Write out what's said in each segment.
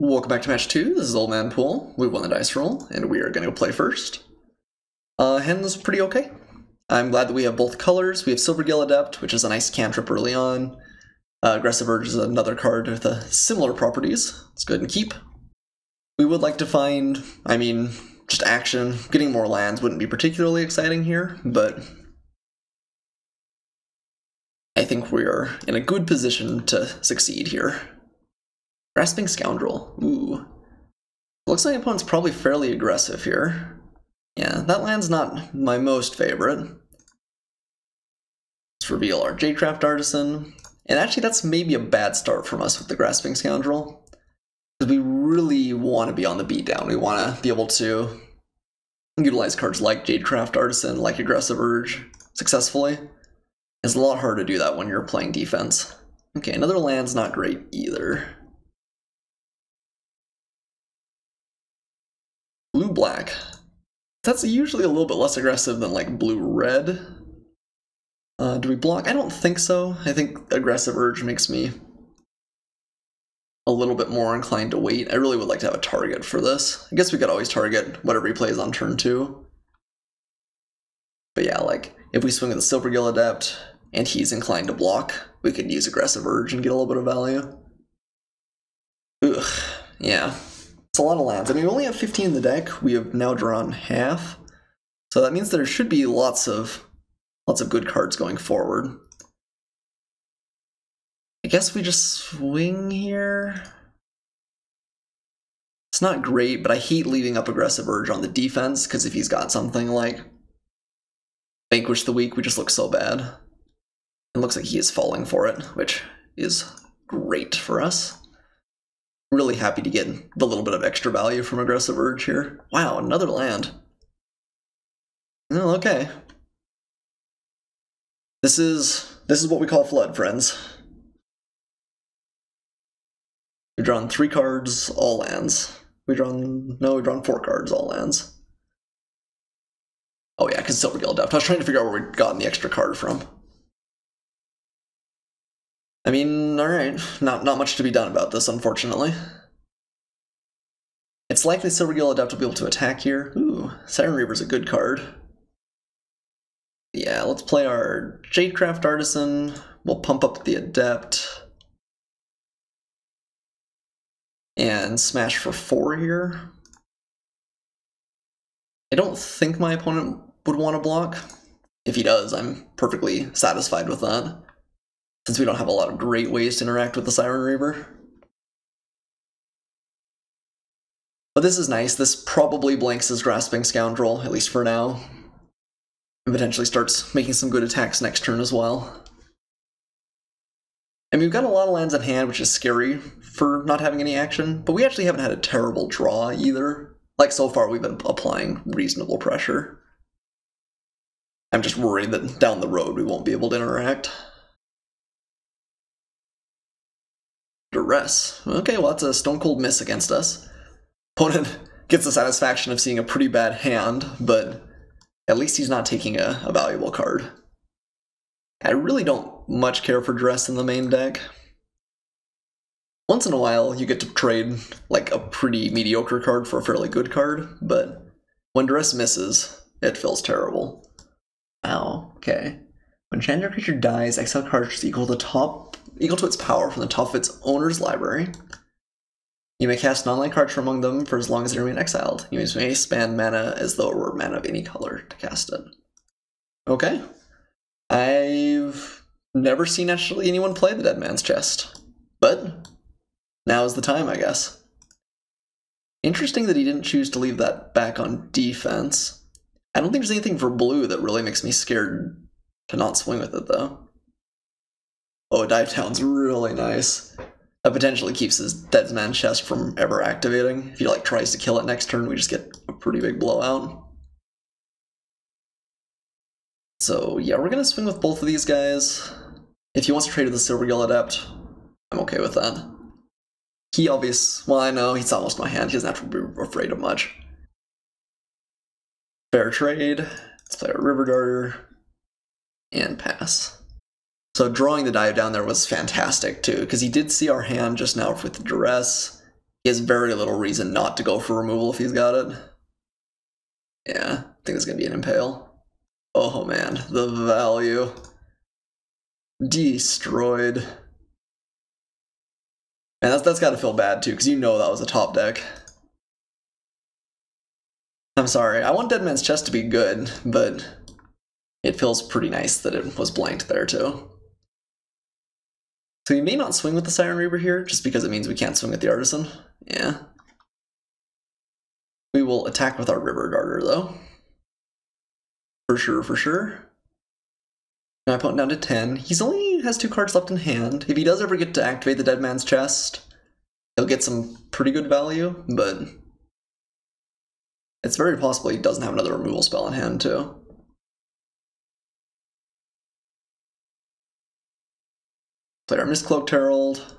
Welcome back to match 2. This is Old Man Poole. We won the dice roll, and we are going to play first. Hand's pretty okay. I'm glad that we have both colors. We have Silvergill Adept, which is a nice cantrip early on. Aggressive Urge is another card with similar properties. Let's go ahead and keep. We would like to find, just action. Getting more lands wouldn't be particularly exciting here, but I think we are in a good position to succeed here. Grasping Scoundrel. Ooh. Looks like my opponent's probably fairly aggressive here. Yeah, that land's not my most favorite. Let's reveal our Jadecraft Artisan. And actually that's maybe a bad start from us with the Grasping Scoundrel. Because we really want to be on the beatdown. We want to be able to utilize cards like Jadecraft Artisan, like Aggressive Urge, successfully. It's a lot harder to do that when you're playing defense. Okay, another land's not great either. Blue-black. That's usually a little bit less aggressive than like blue-red. Do we block? I don't think so. I think Aggressive Urge makes me a little bit more inclined to wait. I really would like to have a target for this. I guess we could always target whatever he plays on turn 2. But yeah, like, if we swing with a Silvergill Adept and he's inclined to block, we could use Aggressive Urge and get a little bit of value. Ugh, yeah. It's a lot of lands. I mean, we only have 15 in the deck. We have now drawn half. So that means there should be lots of good cards going forward. I guess we just swing here. It's not great, but I hate leaving up Aggressive Urge on the defense, because if he's got something like Vanquish the Weak, we just look so bad. It looks like he is falling for it, which is great for us. Really happy to get the little bit of extra value from Aggressive Urge here. Wow, another land. Oh, okay. This is what we call Flood, friends. We've drawn 3 cards, all lands. We've drawn 4 cards, all lands. Oh yeah, because Silvergill Adept. I was trying to figure out where we'd gotten the extra card from. I mean, alright, not much to be done about this, unfortunately. It's likely Silvergill Adept will be able to attack here. Ooh, Siren Reaver's a good card. Yeah, let's play our Jadecraft Artisan. We'll pump up the Adept. And smash for 4 here. I don't think my opponent would want to block. If he does, I'm perfectly satisfied with that, since we don't have a lot of great ways to interact with the Siren Reaver. But this is nice. This probably blanks his Grasping Scoundrel, at least for now. And potentially starts making some good attacks next turn as well. I mean, we've got a lot of lands at hand, which is scary for not having any action, but we actually haven't had a terrible draw either. Like, so far we've been applying reasonable pressure. I'm just worried that down the road we won't be able to interact. Duress. Okay, well that's a stone cold miss against us. Opponent gets the satisfaction of seeing a pretty bad hand, but at least he's not taking a valuable card. I really don't much care for Duress in the main deck. Once in a while you get to trade like a pretty mediocre card for a fairly good card, but when Duress misses, it feels terrible. Wow, okay. When Chandra creature dies, exile cards equal to its power from the top of its owner's library. You may cast non-land cards from among them for as long as they remain exiled. You may spend mana as though it were mana of any color to cast it. Okay. I've never seen actually anyone play the Dead Man's Chest, but now is the time, I guess. Interesting that he didn't choose to leave that back on defense. I don't think there's anything for blue that really makes me scared to not swing with it, though. Oh, Dive Down's really nice. That potentially keeps his Dead Man's Chest from ever activating. If he like tries to kill it next turn, we just get a pretty big blowout. So yeah, we're gonna swing with both of these guys. If he wants to trade with the Silvergill Adept, I'm okay with that. Well, I know, he's almost my hand. He doesn't have to be afraid of much. Fair trade. Let's play a River Darter. And pass. So drawing the Dive Down there was fantastic too, because he did see our hand just now with the Duress. He has very little reason not to go for removal if he's got it. Yeah, I think it's going to be an Impale. Oh man, the value. Destroyed. And that's got to feel bad too, because you know that was a top deck. I'm sorry, I want Dead Man's Chest to be good, but it feels pretty nice that it was blanked there too. So we may not swing with the Siren Reaver here, just because it means we can't swing with the Artisan. Yeah. We will attack with our River Darter though. For sure, for sure. My opponent down to 10. He's only has 2 cards left in hand. If he does ever get to activate the Dead Man's Chest, he'll get some pretty good value, but it's very possible he doesn't have another removal spell in hand too. Play our Mistcloaked Herald.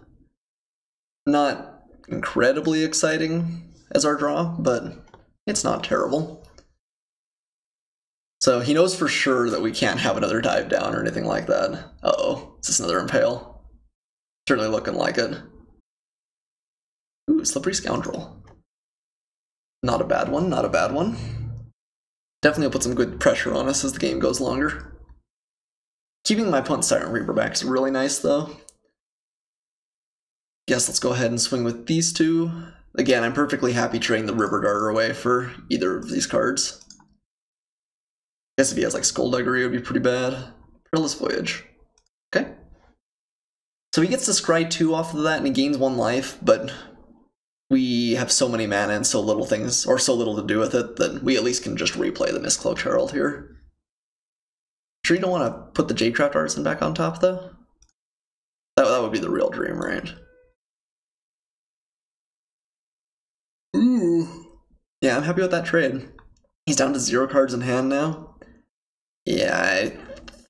Not incredibly exciting as our draw, but it's not terrible. So he knows for sure that we can't have another dive down or anything like that. Uh-oh, is this another Impale? Certainly looking like it. Ooh, Slippery Scoundrel. Not a bad one, not a bad one. Definitely will put some good pressure on us as the game goes longer. Keeping my opponent's Siren Reaver back is really nice though. Guess let's go ahead and swing with these two. Again, I'm perfectly happy trading the River Darter away for either of these cards. I guess if he has like Skullduggery, it would be pretty bad. Perilous Voyage. Okay. So he gets to scry 2 off of that and he gains 1 life, but we have so many mana and so little things, or so little to do with it, that we at least can just replay the Mistcloaked Herald here. Sure you don't want to put the Jade-Craft Artisan back on top though? That would be the real dream, right? Ooh. Yeah, I'm happy with that trade. He's down to 0 cards in hand now. Yeah, I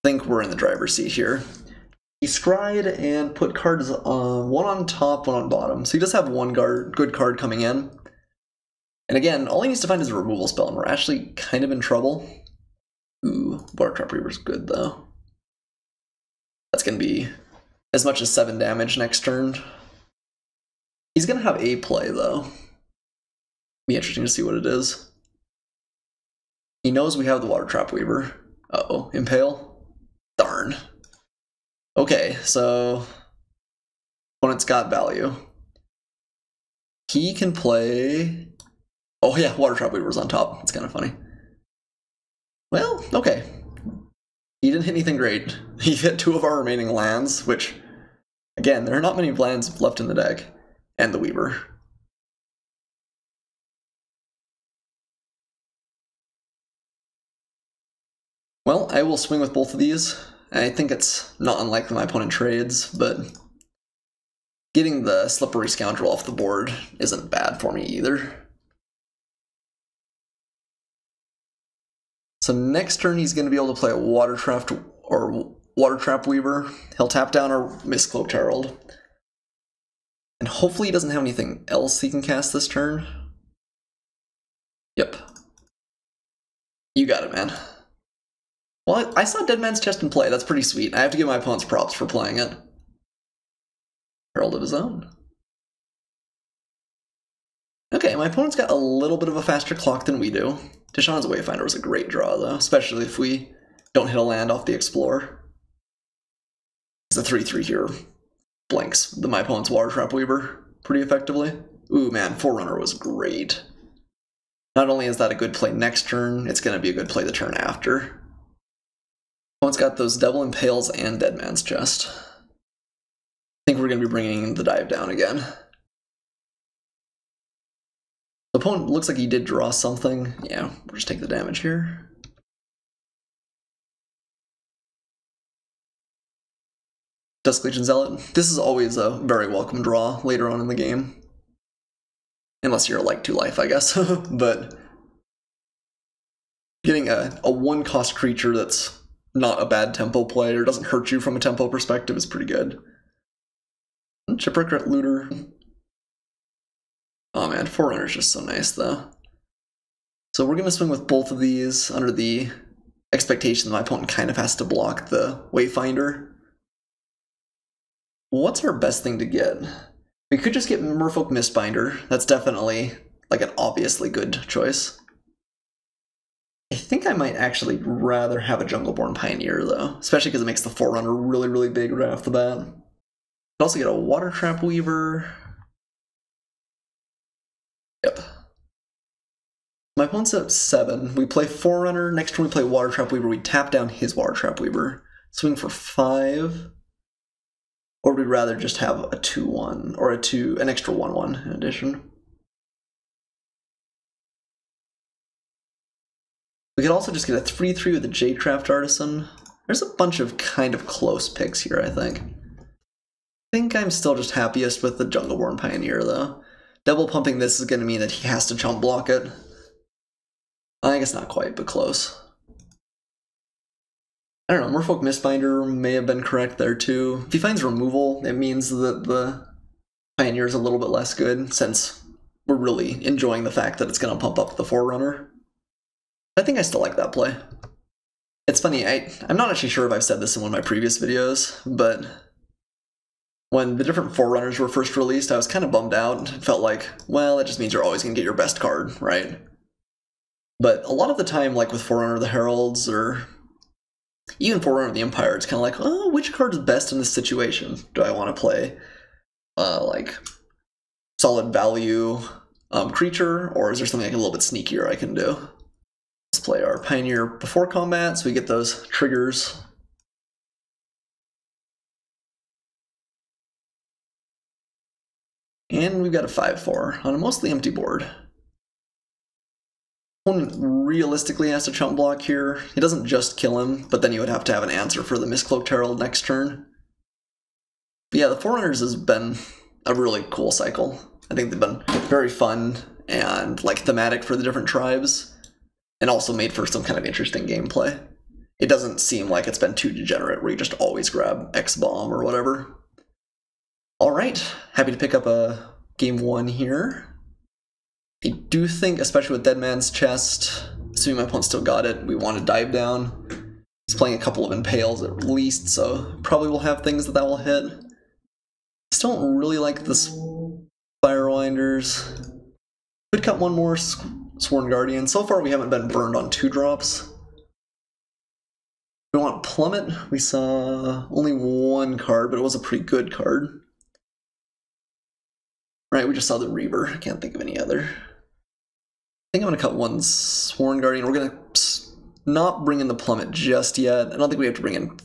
think we're in the driver's seat here. He scryed and put cards one on top, 1 on bottom. So he does have 1 good card coming in. And again, all he needs to find is a removal spell, and we're actually kind of in trouble. Ooh, Water Trap Reaver's good though. That's going to be as much as 7 damage next turn. He's going to have a play though. Be interesting to see what it is. He knows we have the Water Trap Weaver. Uh-oh, Impale? Darn. Okay, so opponent's got value. He can play... Oh yeah, Water Trap Weaver's on top. It's kind of funny. Well, okay. He didn't hit anything great. He hit 2 of our remaining lands, which, again, there are not many lands left in the deck. And the Weaver. Well, I will swing with both of these. I think it's not unlikely my opponent trades, but getting the Slippery Scoundrel off the board isn't bad for me either. So next turn he's going to be able to play a Water Trap Weaver. He'll tap down our Mistcloaked Herald. And hopefully he doesn't have anything else he can cast this turn. Yep. You got it, man. Well, I saw Dead Man's Chest in play. That's pretty sweet. I have to give my opponents props for playing it. Herald of his own. Okay, my opponent's got a little bit of a faster clock than we do. Tishawn's Wayfinder was a great draw, though, especially if we don't hit a land off the Explorer. The 3/3 here blanks my opponent's Water Trap Weaver pretty effectively. Ooh, man, Forerunner was great. Not only is that a good play next turn, it's going to be a good play the turn after. Opponent's got those Devil Impales and Dead Man's Chest. I think we're going to be bringing the dive down again. The opponent looks like he did draw something. Yeah, we'll just take the damage here. Dusk Legion Zealot. This is always a very welcome draw later on in the game. Unless you're like 2 life, I guess. But getting a 1-cost creature that's not a bad tempo play or doesn't hurt you from a tempo perspective is pretty good. Chipwreck Looter. Oh man, Forerunner's just so nice though. So we're going to swing with both of these under the expectation that my opponent kind of has to block the Wayfinder. What's our best thing to get? We could just get Merfolk Mistbinder. That's definitely like an obviously good choice. I think I might actually rather have a Jungleborn Pioneer though, especially because it makes the Forerunner really, really big right off the bat. Could also get a Water Trap Weaver. Yep. My opponent's at 7. We play Forerunner. Next turn we play Water Trap Weaver. We tap down his Water Trap Weaver. Swing for 5. Or we'd rather just have a 2-1 or an extra 1-1 in addition. We could also just get a 3-3 with a Jadecraft Artisan. There's a bunch of kind of close picks here, I think. I think I'm still just happiest with the Jungleborn Pioneer, though. Double pumping this is going to mean that he has to chump block it. I guess not quite, but close. I don't know, Merfolk Mistbinder may have been correct there too. If he finds removal, it means that the Pioneer is a little bit less good, since we're really enjoying the fact that it's going to pump up the Forerunner. I think I still like that play. It's funny, I'm not actually sure if I've said this in one of my previous videos, but when the different Forerunners were first released, I was kind of bummed out. It felt like, well, that just means you're always going to get your best card, right? But a lot of the time, like with Forerunner of the Heralds, or even Forerunner of the Empire, it's kind of like, oh, which card is best in this situation? Do I want to play, like, solid value creature, or is there something like a little bit sneakier I can do? Let's play our Pioneer before combat, so we get those triggers. And we've got a 5-4 on a mostly empty board. Opponent realistically has to chump block here. He doesn't just kill him, but then you would have to have an answer for the Mistcloaked Herald next turn. But yeah, the Forerunners has been a really cool cycle. I think they've been very fun and like thematic for the different tribes, and also made for some kind of interesting gameplay. It doesn't seem like it's been too degenerate where you just always grab X-Bomb or whatever. Alright, happy to pick up a game 1 here. I do think, especially with Dead Man's Chest, assuming my opponent still got it, we want to dive down. He's playing a couple of Impales at least, so probably we'll have things that will hit. Still don't really like the Firewinders. Could cut one more Sworn Guardian. So far we haven't been burned on 2-drops. We want Plummet. We saw only one card, but it was a pretty good card. Right, we just saw the Reaver. I can't think of any other. I think I'm going to cut one Sworn Guardian. We're going to not bring in the Plummet just yet. I don't think we have to bring in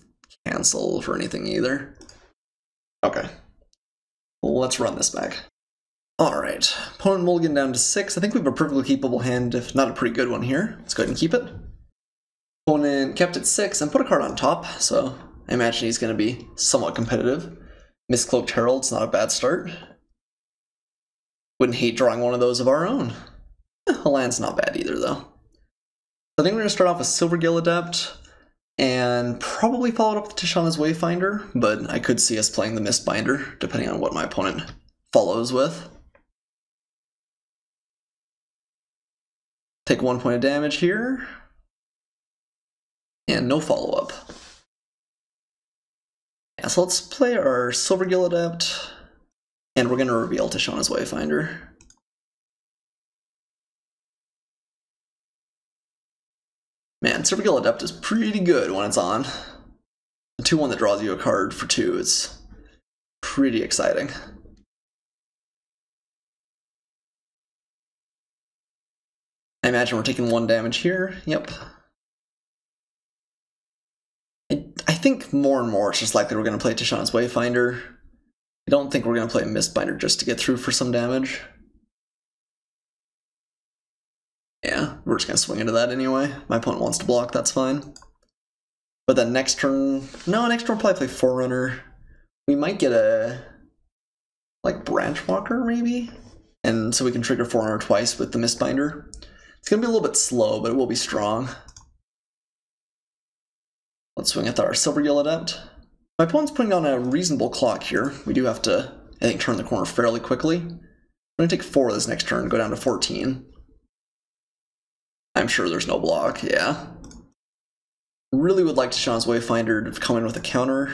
Cancel for anything either. Okay. Well, let's run this back. Alright, opponent mulligan down to 6. I think we have a perfectly keepable hand, if not a pretty good one here. Let's go ahead and keep it. Opponent kept at 6 and put a card on top, so I imagine he's going to be somewhat competitive. Mistcloaked Herald's not a bad start. Wouldn't hate drawing one of those of our own. A land's not bad either, though. I think we're going to start off with Silvergill Adept, and probably follow it up with Tishana's Wayfinder, but I could see us playing the Mistbinder, depending on what my opponent follows with. Take 1 point of damage here, and no follow-up. Yeah, so let's play our Silvergill Adept, and we're going to reveal Tishana's Wayfinder. Man, Silvergill Adept is pretty good when it's on. The 2-1 that draws you a card for 2 is pretty exciting. I imagine we're taking 1 damage here. Yep. I think more and more it's just likely we're going to play Tishana's Wayfinder. I don't think we're going to play Mistbinder just to get through for some damage. Yeah, we're just going to swing into that anyway. My opponent wants to block, that's fine. But then next turn... No, next turn we'll probably play Forerunner. We might get a... like, Branch Walker, maybe? And so we can trigger Forerunner twice with the Mistbinder. It's going to be a little bit slow, but it will be strong. Let's swing at our Silvergill Adept. My opponent's putting on a reasonable clock here. We do have to, I think, turn the corner fairly quickly. I'm going to take 4 this next turn, go down to 14. I'm sure there's no block, yeah. Really would like Tishana's Wayfinder to come in with a counter.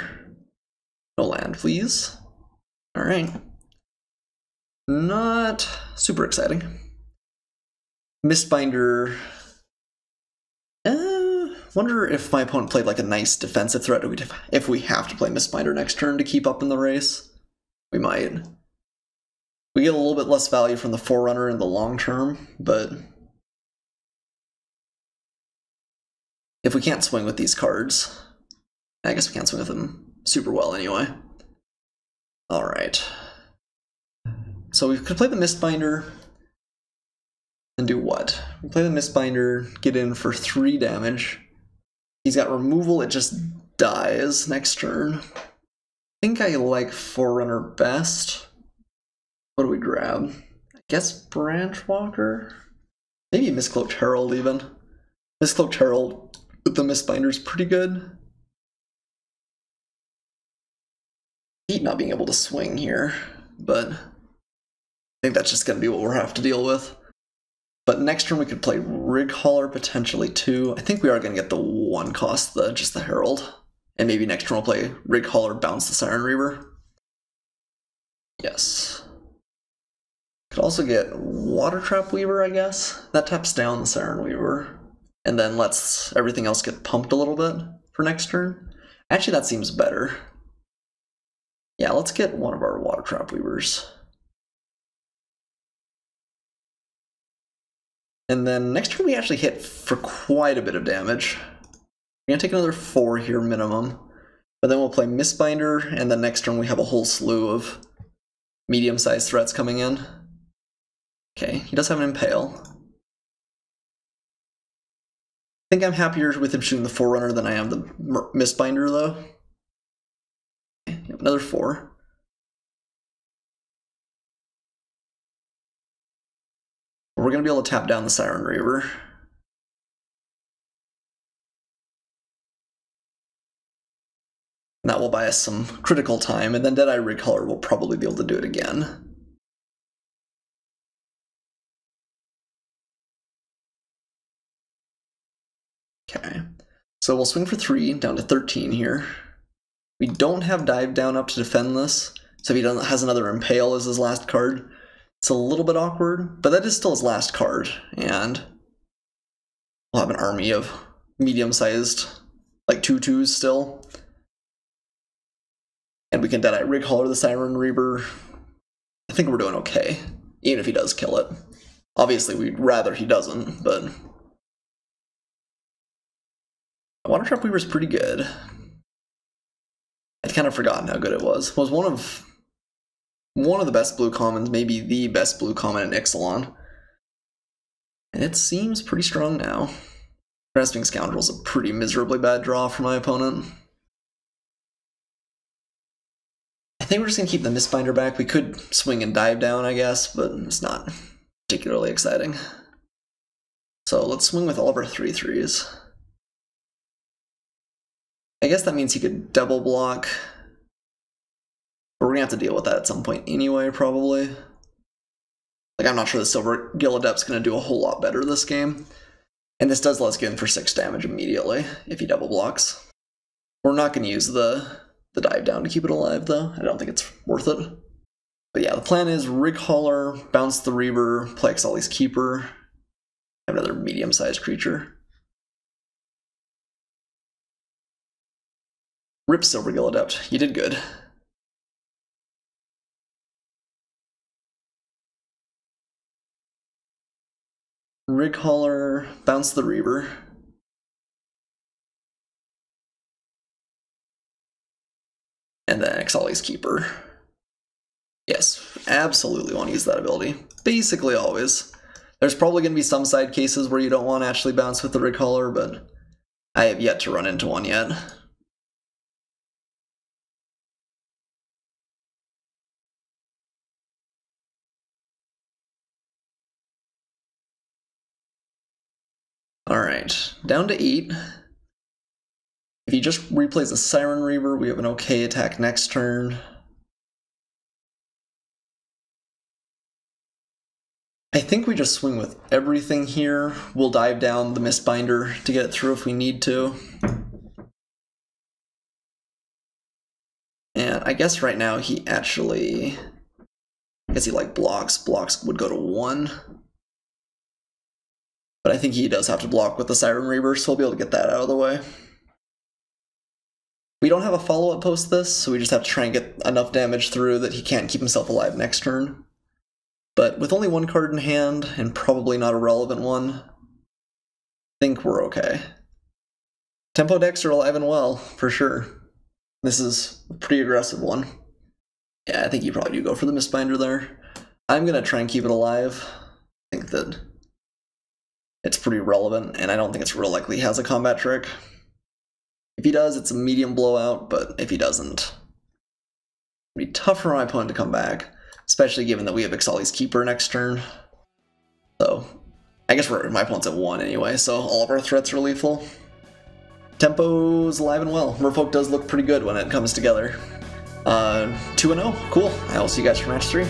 No land, please. Alright. Not super exciting. Mistbinder. Wonder if my opponent played like a nice defensive threat. If we have to play Mistbinder next turn to keep up in the race, we might. We get a little bit less value from the Forerunner in the long term, but if we can't swing with these cards, I guess we can't swing with them super well anyway. Alright. So we could play the Mistbinder and do what? We play the Mistbinder, get in for 3 damage. He's got removal, it just dies next turn. I think I like Forerunner best. What do we grab? I guess Branchwalker? Maybe Mistcloaked Herald even. Mistcloaked Herald with the Mistbinder is pretty good. I hate not being able to swing here, but I think that's just going to be what we'll have to deal with. But next turn we could play Rig Hauler potentially too. I think we are going to get the 1 cost, just the Herald. And maybe next turn we'll play Rig Hauler, bounce the Siren Reaver. Yes. Could also get Water Trap Weaver, I guess. That taps down the Siren Weaver. And then lets everything else get pumped a little bit for next turn. Actually, that seems better. Yeah, let's get one of our Water Trap Weavers. And then next turn we actually hit for quite a bit of damage. We're going to take another 4 here minimum. But then we'll play Mistbinder, and then next turn we have a whole slew of medium-sized threats coming in. Okay, he does have an Impale. I think I'm happier with him shooting the Forerunner than I am the Mistbinder, though. Okay, you have another 4. We're going to be able to tap down the Siren Reaver. And that will buy us some critical time, and then Deadeye Rig Hauler will probably be able to do it again. Okay, so we'll swing for 3, down to 13 here. We don't have Dive Down up to defend this, so if he has another Impale as his last card, it's a little bit awkward, but that is still his last card, and we'll have an army of medium-sized, like 2/2s still. And we can Deadeye Rig Hauler the Siren Reaver. I think we're doing okay, even if he does kill it. Obviously, we'd rather he doesn't, but Water Trap Weaver's pretty good. I'd kind of forgotten how good it was. It was one of the best blue commons, maybe the best blue common in Ixalan. And it seems pretty strong now. Grasping Scoundrel's a pretty miserably bad draw for my opponent. I think we're just going to keep the Mistbinder back. We could swing and dive down, I guess, but it's not particularly exciting. So let's swing with all of our 3/3s. I guess that means he could double block. But we're going to have to deal with that at some point anyway, probably. Like, I'm not sure the Silver Gill Adept's going to do a whole lot better this game. And this does let us get in for 6 damage immediately, if he double blocks. We're not going to use the dive down to keep it alive, though. I don't think it's worth it. But yeah, the plan is Rig Hauler, bounce the Reaver, play Ixali's Keeper, have another medium-sized creature. Rip Silver Gill Adept, you did good. Rig Hauler, bounce the Reaver. And then Ixali's Keeper. Yes, absolutely want to use that ability. Basically always. There's probably going to be some side cases where you don't want to actually bounce with the Rig Hauler, but I have yet to run into one yet. Alright, down to 8. If he just replays a Siren Reaver, we have an okay attack next turn. I think we just swing with everything here. We'll dive down the Mistbinder to get it through if we need to. And I guess right now he actually guess he like blocks. Blocks would go to 1. But I think he does have to block with the Siren Reaver, so we'll be able to get that out of the way. We don't have a follow-up post this, so we just have to try and get enough damage through that he can't keep himself alive next turn. But with only 1 card in hand, and probably not a relevant one, I think we're okay. Tempo decks are alive and well, for sure. This is a pretty aggressive one. Yeah, I think you probably do go for the Mistbinder there. I'm going to try and keep it alive. I think that it's pretty relevant, and I don't think it's real likely he has a combat trick. If he does, it's a medium blowout, but if he doesn't, it'll be tough for my opponent to come back, especially given that we have Ixali's Keeper next turn. So, I guess my opponent's at 1 anyway, so all of our threats are lethal. Tempo's alive and well. Merfolk does look pretty good when it comes together. 2-0, cool. I will see you guys for match 3.